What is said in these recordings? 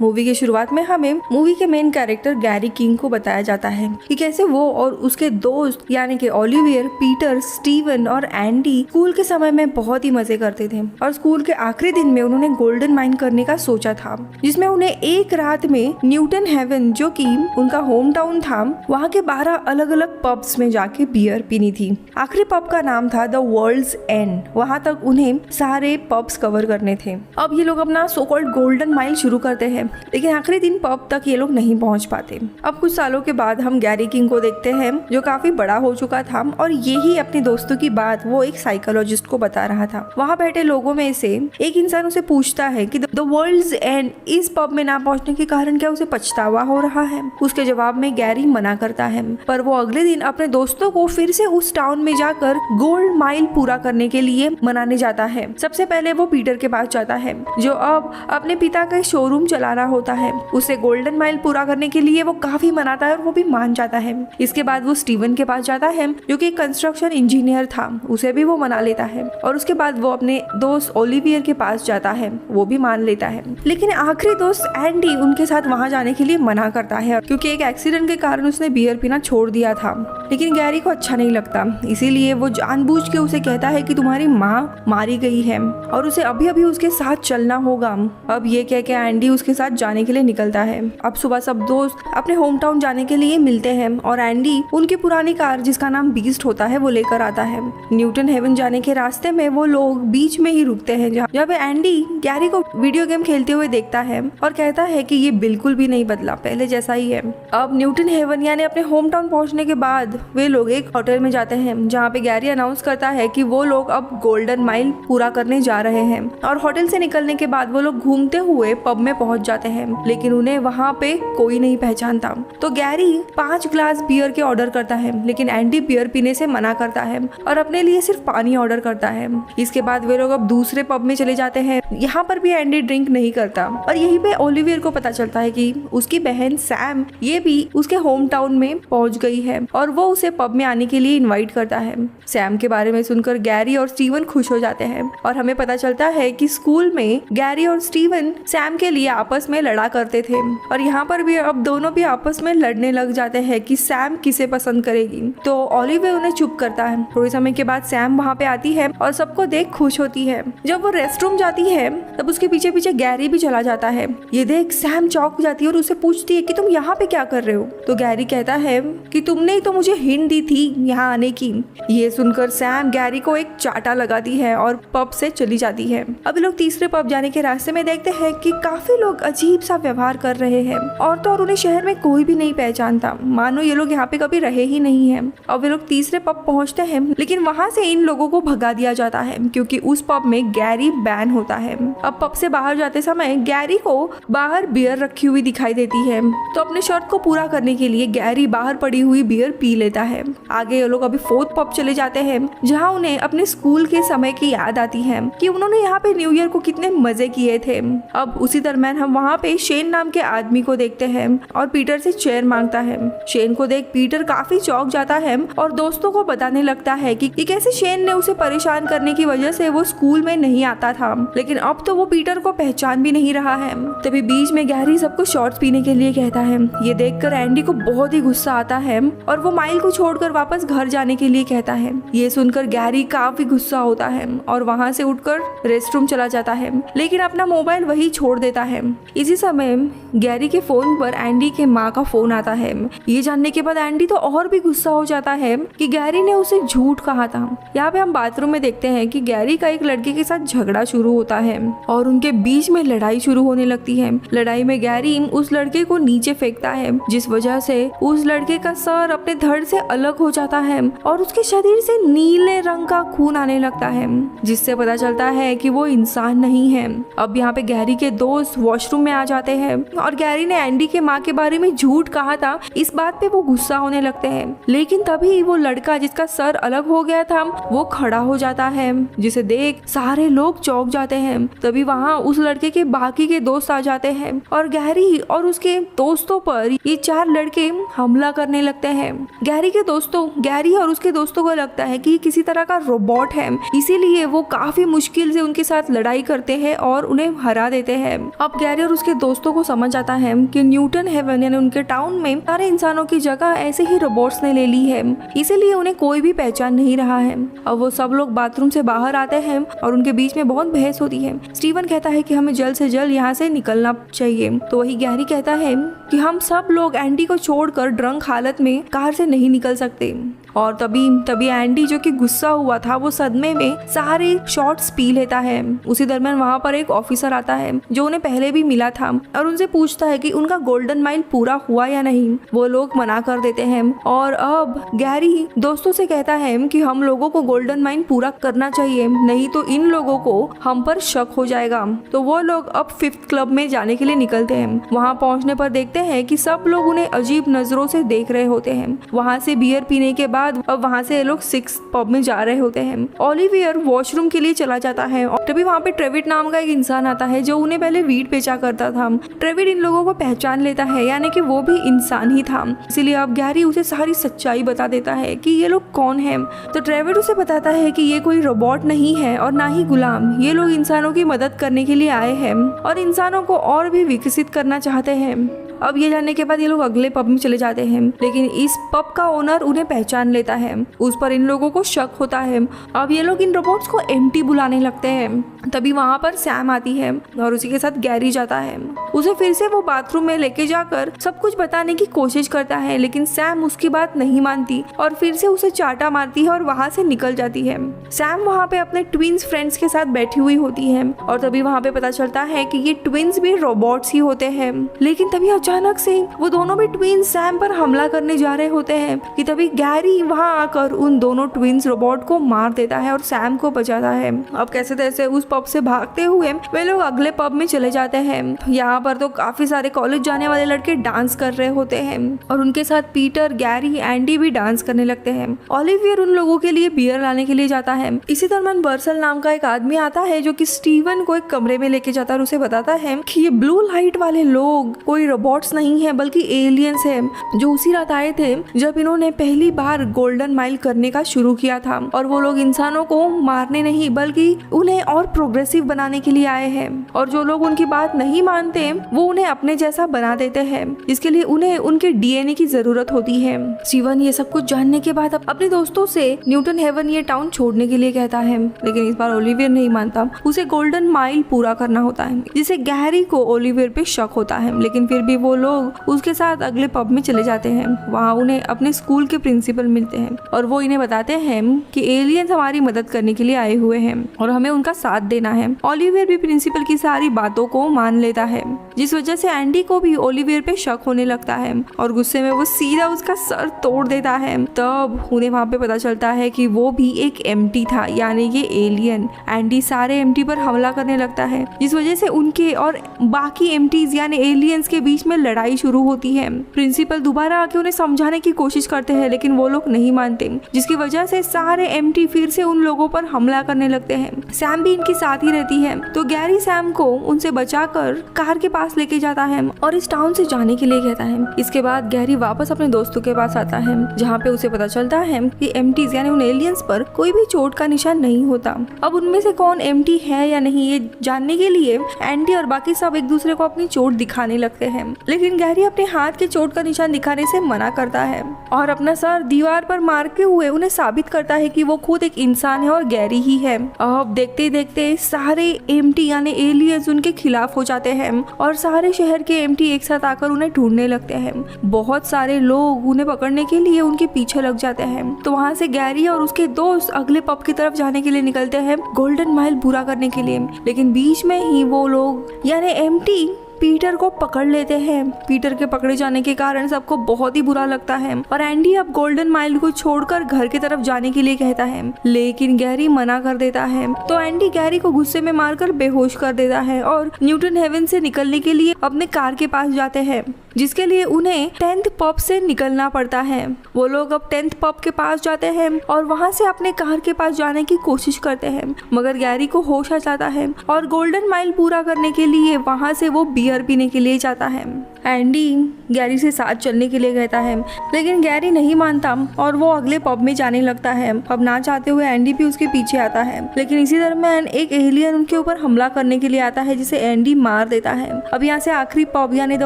Movie की शुरुआत में हमें मूवी के मेन कैरेक्टर गैरी किंग को बताया जाता है कि कैसे वो और उसके दोस्त यानी कि ओलिवियर, पीटर, स्टीवन और एंडी स्कूल के समय में बहुत ही मजे करते थे और स्कूल के आखिरी दिन में उन्होंने गोल्डन माइन करने का सोचा था, जिसमें उन्हें एक रात में न्यूटन हेवन जो कि उनका होम टाउन था वहाँ के 12 अलग अलग पब्स में जाके बियर पीनी थी। आखिरी पब का नाम था द वर्ल्ड्स एंड। वहाँ तक उन्हें सारे पब्स कवर करने थे। अब ये लोग अपना सो कॉल्ड गोल्डन माइल शुरू करते हैं, लेकिन आखिरी दिन पब तक ये लोग नहीं पहुँच पाते। अब कुछ सालों के बाद हम गैरी किंग को देखते हैं जो काफी बड़ा हो चुका था और यही अपने दोस्तों की बात वो एक साइकोलॉजिस्ट को बता रहा था। वहाँ बैठे लोगों में से एक इंसान उसे पूछता है कि द वर्ल्ड्स एंड इस पब में ना पहुँचने के कारण क्या उसे पछतावा हो रहा है। उसके जवाब में गैरी मना करता है, पर वो अगले दिन अपने दोस्तों को फिर से उस टाउन में जाकर गोल्ड माइल पूरा करने के लिए मनाने जाता है। सबसे पहले वो पीटर के पास जाता है जो अब अपने पिता का शोरूम चला रहा होता है। उसे गोल्डन माइल पूरा करने के लिए वो काफी मनाता है और वो भी मान जाता है। इसके बाद वो स्टीवन के पास जाता है जो कि कंस्ट्रक्शन इंजीनियर था, उसे भी वो मना लेता है और उसके बाद वो अपने दोस्त ओलिवियर के पास जाता है, वो भी मान लेता है। लेकिन आखिरी दोस्त एंडी उनके साथ वहाँ जाने के लिए मना करता है क्योंकि एक एक्सीडेंट के कारण उसने बियर पीना छोड़ दिया था। लेकिन गैरी को अच्छा नहीं लगता, इसीलिए वो जानबूझ के उसे कहता है कि तुम्हारी माँ मारी गई है और उसे अभी अभी उसके साथ चलना होगा। अब ये कह के एंडी उसके साथ जाने के लिए निकलता है। अब सुबह सब दोस्त अपने होम टाउन जाने के लिए मिलते हैं और एंडी उनकी पुरानी कार जिसका नाम बीस्ट होता है वो लेकर आता है। न्यूटन हेवन जाने के रास्ते में वो लोग बीच में ही रुकते हैं जहाँ पे एंडी गैरी को वीडियो गेम खेलते हुए देखता है और कहता है कि ये बिल्कुल भी नहीं बदला, पहले जैसा ही है। अब न्यूटन हेवन यानी अपने होम टाउन पहुंचने के बाद वे लोग एक होटल में जाते हैं जहाँ पे गैरी अनाउंस करता है कि वो लोग अब गोल्डन माइल पूरा करने जा रहे हैं और होटल से निकलने के बाद वो लोग घूमते हुए पब में पहुंच जाते हैं, लेकिन उन्हें वहाँ पे कोई नहीं पहचानता। तो गैरी 5 ग्लास बियर के ऑर्डर करता है, लेकिन एंडी बियर पीने से मना करता है और अपने लिए सिर्फ पानी ऑर्डर करता है। इसके बाद वे लोग अब दूसरे पब में चले जाते हैं। यहाँ पर भी एंडी ड्रिंक नहीं करता और यहीं पे ओलिवियर को पता चलता है कि उसकी बहन सैम ये भी उसके होम टाउन में पहुंच गई है और वो उसे पब में आने के लिए इनवाइट करता है। सैम के बारे में सुनकर गैरी और स्टीवन खुश हो जाते हैं और हमें पता चलता है कि स्कूल में गैरी और स्टीवन सैम के लिए आपस में लड़ा करते थे और यहाँ पर भी अब दोनों भी आपस में लड़ने लग जाते हैं कि सैम किसे पसंद करेगी। तो ओलिवियर उन्हें चुप करता है। थोड़े समय के बाद सैम वहाँ पे आती है और सबको देख खुश होती है। जब वो रेस्टरूम जाती है तब उसके पीछे पीछे गैरी भी चला जाता है। ये देख सैम चौंक जाती है और उसे पूछती है कि तुम यहाँ पे क्या कर रहे हो। तो गैरी कहता है कि तुमने ही तो मुझे हिंट दी थी यहाँ आने की। ये सुनकर सैम गैरी को एक चाटा लगाती है और पब से चली जाती है। अब लोग तीसरे पब जाने के रास्ते में देखते हैं कि काफी लोग अजीब सा व्यवहार कर रहे हैं और तो और उन्हें शहर में कोई भी नहीं पहचानता, मानो ये लोग यहाँ पे कभी रहे ही नहीं है। अब वे लोग तीसरे पब पहुँचते हैं, लेकिन वहाँ से इन लोगों को भगा दिया जाता है क्योंकि उस पब में गैरी बैन होता है। अब पब से बाहर जाते समय गैरी को बाहर बियर रखी हुई दिखाई देती है, तो अपने शर्त को पूरा करने के लिए गैरी बाहर पड़ी हुई बियर पी लेता है। आगे ये लोग अभी फोर्थ पब चले जाते हैं जहाँ उन्हें अपने स्कूल के समय की याद आती है कि उन्होंने यहाँ पे न्यू ईयर को कितने मजे किए थे। अब उसी दरम्यान हम वहाँ पे शेन नाम के आदमी को देखते हैं और पीटर से चेयर मांगता है। शेन को देख पीटर काफी चौंक जाता है और दोस्तों को बताने लगता है कि कैसे शेन ने उसे परेशान करने की वजह से वो स्कूल में नहीं आता था, लेकिन अब तो वो पीटर को पहचान भी नहीं रहा है। तभी बीच में गैरी सबको शॉट्स पीने के लिए कहता है। ये देखकर एंडी को बहुत ही गुस्सा आता है और वो माइल को छोड़कर वापस घर जाने के लिए कहता है। ये सुनकर गैरी काफी गुस्सा होता है और वहाँ से उठकर रेस्टरूम चला जाता है, लेकिन अपना मोबाइल वही छोड़ देता है। इसी समय गैरी के फोन पर एंडी के माँ का फोन आता है। ये जानने के बाद एंडी तो और भी गुस्सा हो जाता है कि गैरी ने उसे झूठ कहा था। यहाँ पे हम बाथरूम में देखते हैं कि गैरी का एक लड़के के साथ झगड़ा शुरू होता है और उनके बीच में लड़ाई शुरू होने लगती है। लड़ाई में गैरी उस लड़के को नीचे फेंकता है, जिस वजह से उस लड़के का सर अपने धड़ से अलग हो जाता है और उसके शरीर से नीले रंग का खून आने लगता है, जिससे पता चलता है कि वो इंसान नहीं है। अब यहाँ पे गैरी के दोस्त वॉशरूम में आ जाते हैं और गैरी ने एंडी के माँ के बारे में झूठ कहा था, इस बात पे वो गुस्सा होने लगते हैं। लेकिन तभी वो लड़का जिसका सर अलग हो गया था वो खड़ा हो जाता है, जिसे देख सारे लोग चौंक जाते हैं। तभी वहाँ उस लड़के के बाकी के दोस्त आ जाते हैं और गैरी और उसके दोस्तों पर ये 4 लड़के हमला करने लगते हैं। गैरी और उसके दोस्तों को लगता है कि किसी तरह का रोबोट है, इसीलिए वो काफी मुश्किल से उनके साथ लड़ाई करते हैं और उन्हें हरा देते हैं। अब गैरी और पीटर उसके दोस्तों को समझ आता है कि न्यूटन हेवन यानी उनके टाउन में सारे इंसानों की जगह ऐसे ही रोबोट्स ने ले ली है, इसीलिए उन्हें कोई भी पहचान नहीं रहा है। अब वो सब लोग बाथरूम से बाहर आते हैं और उनके बीच में बहुत बहस होती है। स्टीवन कहता है कि हमें जल्द से जल्द यहाँ से निकलना चाहिए, तो वही गैरी कहता है कि हम सब लोग एंडी को छोड़कर ड्रंक हालत में कार से नहीं निकल सकते। और तभी एंडी जो कि गुस्सा हुआ था वो सदमे में सारे शॉट्स पी लेता है। उसी दरमियान वहाँ पर एक ऑफिसर आता है जो उन्हें पहले भी मिला था और उनसे पूछता है कि उनका गोल्डन माइल पूरा हुआ या नहीं। वो लोग मना कर देते हैं और अब गैरी दोस्तों से कहता है कि हम लोगों को गोल्डन माइल पूरा करना चाहिए, नहीं तो इन लोगों को हम पर शक हो जाएगा। तो वो लोग अब 5th क्लब में जाने के लिए निकलते हैं। वहाँ पहुँचने पर देखते हैं कि सब लोग उन्हें अजीब नजरों से देख रहे होते हैं। वहाँ से बियर पीने के बाद अब वहाँ से ये लोग 6th पब में जा रहे होते हैं। ओलिवियर वॉशरूम के लिए चला जाता है और तभी वहाँ पे ट्रेविड नाम का एक इंसान आता है जो उन्हें पहले वीट बेचा करता था। ट्रेविड इन लोगों को पहचान लेता है, यानी कि वो भी इंसान ही था। इसीलिए अब गैरी उसे सारी सच्चाई बता देता है कि ये लोग कौन हैं। तो ट्रेविड उसे बताता है कि ये कोई रोबोट नहीं है और ना ही गुलाम, ये लोग इंसानों की मदद करने के लिए आए हैं और इंसानों को और भी विकसित करना चाहते हैं। अब ये जानने के बाद ये लोग अगले पब में चले जाते हैं, लेकिन इस पब का ओनर उन्हें पहचान लेता है। उस पर इन लोगों को शक होता है। अब ये लोग इन रोबोट्स को एम्प्टी बुलाने लगते हैं। तभी वहाँ पर सैम आती है और उसी के साथ गैरी जाता है। उसे फिर से वो बाथरूम में लेके जाकर सब कुछ बताने की कोशिश करता है, लेकिन सैम उसकी बात नहीं मानती और फिर से उसे चाटा मारती है और वहाँ से निकल जाती है। सैम वहाँ पे अपने ट्विंस फ्रेंड्स के साथ बैठी हुई होती है और तभी वहाँ पे पता चलता है कि ये ट्विंस भी रोबोट्स ही होते हैं। लेकिन तभी अचानक से वो दोनों भी ट्विंस सैम पर हमला करने जा रहे होते हैं कि तभी गैरी वहाँ आकर उन दोनों ट्विंस रोबोट को मार देता है और सैम को बचाता है। अब कैसे तैसे उस पब से भागते हुए वे लोग अगले पब में चले जाते हैं। यहाँ पर तो काफी सारे कॉलेज जाने वाले लड़के डांस कर रहे होते हैं और उनके साथ पीटर, गैरी, एंडी भी डांस करने लगते हैं। ओलिवियर उन लोगों के लिए बियर लाने के लिए जाता है। इसी दरमियान बर्सल नाम का एक आदमी आता है जो कि स्टीवन को एक कमरे में लेके जाता है और उसे बताता है कि ये ब्लू लाइट वाले लोग कोई रोबोट्स नहीं है बल्कि एलियंस हैं जो उसी रात आए थे जब इन्होंने पहली बार गोल्डन माइल करने का शुरू किया था। और वो लोग इंसानों को मारने नहीं बल्कि उन्हें और प्रोग्रेसिव बनाने के लिए आए हैं और जो लोग उनकी बात नहीं मानते वो उन्हें अपने जैसा बना देते हैं। इसके लिए उन्हें उनके डीएनए की जरूरत होती है। स्टीवन ये सब कुछ जानने के बाद अपने दोस्तों से न्यूटन हेवन ये टाउन छोड़ने के लिए कहता है, लेकिन इस बार ओलिवियर नहीं मानता। उसे गोल्डन माइल पूरा करना होता है जिसे गैरी को ओलिवियर पे शक होता है, लेकिन फिर भी वो लोग उसके साथ अगले पब में चले जाते हैं। वहाँ उन्हें अपने स्कूल के प्रिंसिपल मिलते हैं और वो इन्हें बताते हैं कि एलियंस हमारी मदद करने के लिए आए हुए हैं और हमें उनका साथ देना है। ओलिवियर भी प्रिंसिपल की सारी बातों को मान लेता है, जिस वजह से एंडी को भी ओलिवियर पे शक होने लगता है और गुस्से में वो सीधा उसका सर तोड़ देता है। तब उन्हें वहाँ पे पता चलता है कि वो भी एक एम्प्टी था, यानी कि एलियन। एंडी सारे एम्प्टी पर हमला करने लगता है, जिस वजह से उनके और बाकी एम्प्टीज यानी एलियंस के बीच में लड़ाई शुरू होती है। प्रिंसिपल दोबारा आके उन्हें समझाने की कोशिश करते हैं, लेकिन वो लोग नहीं मानते, जिसकी वजह से सारे एम्प्टी फिर से उन लोगों पर हमला करने लगते हैं। सैम भी इनके साथ ही रहती है, तो गैरी सैम को उनसे बचाकर कार के पास लेके जाता है और इस टाउन से जाने के लिए कहता है। इसके बाद गैरी वापस अपने दोस्तों के पास आता है, जहाँ पे उसे पता चलता है कि एम्प्टीज यानी उन एलियंस पर कोई भी चोट का निशान नहीं होता। अब उनमें से कौन एम्प्टी है या नहीं ये जानने के लिए एंडी और बाकी सब एक दूसरे को अपनी चोट दिखाने लगते हैं, लेकिन गैरी अपने हाथ के चोट का निशान दिखाने से मना करता है और अपना सर दीवार पर मारते हुए उन्हें साबित करता है कि वो खुद एक इंसान है और गैरी ही है। अब देखते देखते सारे एम्प्टी यानी एलियंस उनके खिलाफ हो जाते हैं और सारे शहर के एम्प्टी एक साथ आकर उन्हें ढूंढने लगते हैं। बहुत सारे लोग उन्हें पकड़ने के लिए उनके पीछे लग जाते हैं। तो वहाँ से गैरी और उसके दोस्त अगले पब की तरफ जाने के लिए निकलते हैं गोल्डन माइल पूरा करने के लिए, लेकिन बीच में ही वो लोग यानी एम्प्टी पीटर को पकड़ लेते हैं। पीटर के पकड़े जाने के कारण सबको बहुत ही बुरा लगता है और एंडी अब गोल्डन माइल को छोड़कर घर की तरफ जाने के लिए कहता है, लेकिन गैरी मना कर देता है। तो एंडी गैरी को गुस्से में मारकर बेहोश कर देता है और न्यूटन हेवन से निकलने के लिए अपने कार के पास जाते हैं। जिसके लिए उन्हें 10th पब से निकलना पड़ता है। वो लोग अब 10th पब के पास जाते हैं और वहाँ से अपने कार के पास जाने की कोशिश करते हैं, मगर गैरी को होश आ जाता है और गोल्डन माइल पूरा करने के लिए वहाँ से वो बियर पीने के लिए जाता है। एंडी गैरी से साथ चलने के लिए कहता है, लेकिन गैरी नहीं मानता और वो अगले पब में जाने लगता है। अब ना चाहते हुए एंडी भी उसके पीछे आता है, लेकिन इसी दरम्यान एक एलियन उनके ऊपर हमला करने के लिए आता है, जिसे एंडी मार देता है। अब यहाँ से आखिरी पब यानी द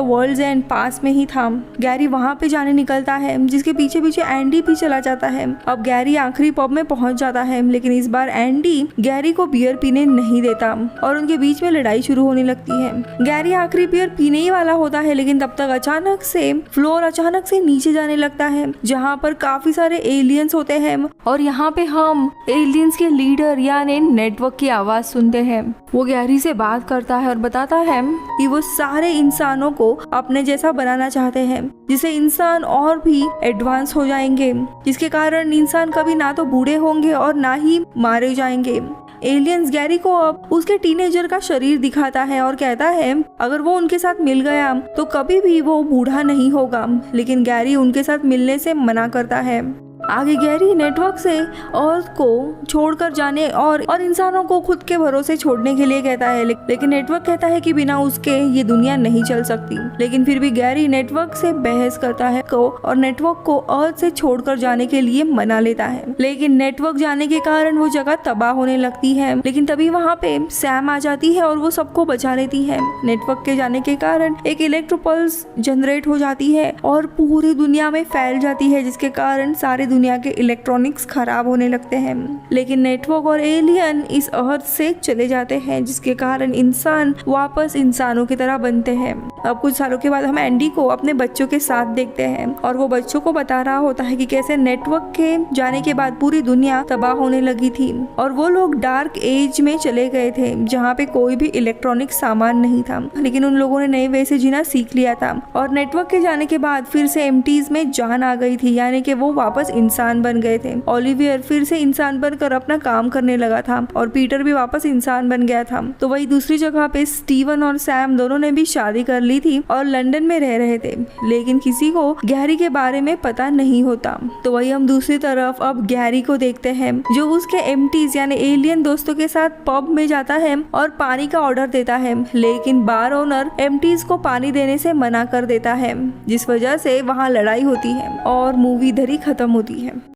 वर्ल्ड्स एंड पास में ही था। गैरी वहाँ पे जाने निकलता है, जिसके पीछे पीछे एंडी भी चला जाता है। अब गैरी आखिरी पब में पहुंच जाता है, लेकिन इस बार एंडी गैरी को बियर पीने नहीं देता और उनके बीच में लड़ाई शुरू होने लगती है। गैरी आखिरी बियर पीने ही वाला होता है, लेकिन तब तक अचानक से फ्लोर अचानक से नीचे जाने लगता है, जहाँ पर काफी सारे एलियंस होते हैं और यहाँ पे हम एलियंस के लीडर यानी नेटवर्क की आवाज सुनते हैं। वो गैरी से बात करता है और बताता है कि वो सारे इंसानों को अपने जैसा बनाना चाहते हैं, जिससे इंसान और भी एडवांस हो जाएंगे, जिसके कारण इंसान कभी ना तो बूढ़े होंगे और ना ही मारे जाएंगे। एलियंस गैरी को अब उसके टीनेजर का शरीर दिखाता है और कहता है अगर वो उनके साथ मिल गया तो कभी भी वो बूढ़ा नहीं होगा, लेकिन गैरी उनके साथ मिलने से मना करता है। आगे गैरी नेटवर्क से अर्थ को छोड़कर जाने और इंसानों को खुद के भरोसे छोड़ने के लिए कहता है, लेकिन नेटवर्क कहता है कि बिना उसके ये दुनिया नहीं चल सकती। लेकिन फिर भी गैरी नेटवर्क से बहस करता है और नेटवर्क को अर्थ से छोड़कर जाने के लिए मना लेता है, लेकिन नेटवर्क जाने के कारण वो जगह तबाह होने लगती है। लेकिन तभी वहाँ पे सैम आ जाती है और वो सबको बचा लेती है। नेटवर्क के जाने के कारण एक इलेक्ट्रोपल्स जनरेट हो जाती है और पूरी दुनिया में फैल जाती है, जिसके कारण सारे दुनिया के इलेक्ट्रॉनिक्स खराब होने लगते हैं। लेकिन नेटवर्क और एलियन इस अर्थ से चले जाते हैं, जिसके कारण इंसान वापस इंसानों की तरह बनते हैं। अब कुछ सालों के बाद हम एंडी को अपने बच्चों के साथ देखते हैं और वो बच्चों को बता रहा होता है कि कैसे नेटवर्क के जाने के बाद पूरी दुनिया तबाह होने लगी थी और वो लोग डार्क एज में चले गए थे, जहाँ पे कोई भी इलेक्ट्रॉनिक सामान नहीं था। लेकिन उन लोगों ने नए वे से जीना सीख लिया था और नेटवर्क के जाने के बाद फिर से एम्प्टीज में जान आ गई थी, यानी कि वो वापस इंसान बन गए थे। ओलिवियर फिर से इंसान बनकर अपना काम करने लगा था और पीटर भी वापस इंसान बन गया था। तो वही दूसरी जगह पे स्टीवन और सैम दोनों ने भी शादी कर ली थी और लंदन में रह रहे थे, लेकिन किसी को गैरी के बारे में पता नहीं होता। तो वही हम दूसरी तरफ अब गैरी को देखते हैं, जो उसके एम्प्टीज यानी एलियन दोस्तों के साथ पब में जाता है और पानी का ऑर्डर देता है, लेकिन बार ओनर एम्प्टीज को पानी देने से मना कर देता है, जिस वजह से वहाँ लड़ाई होती है और मूवी इधर ही खत्म होती है।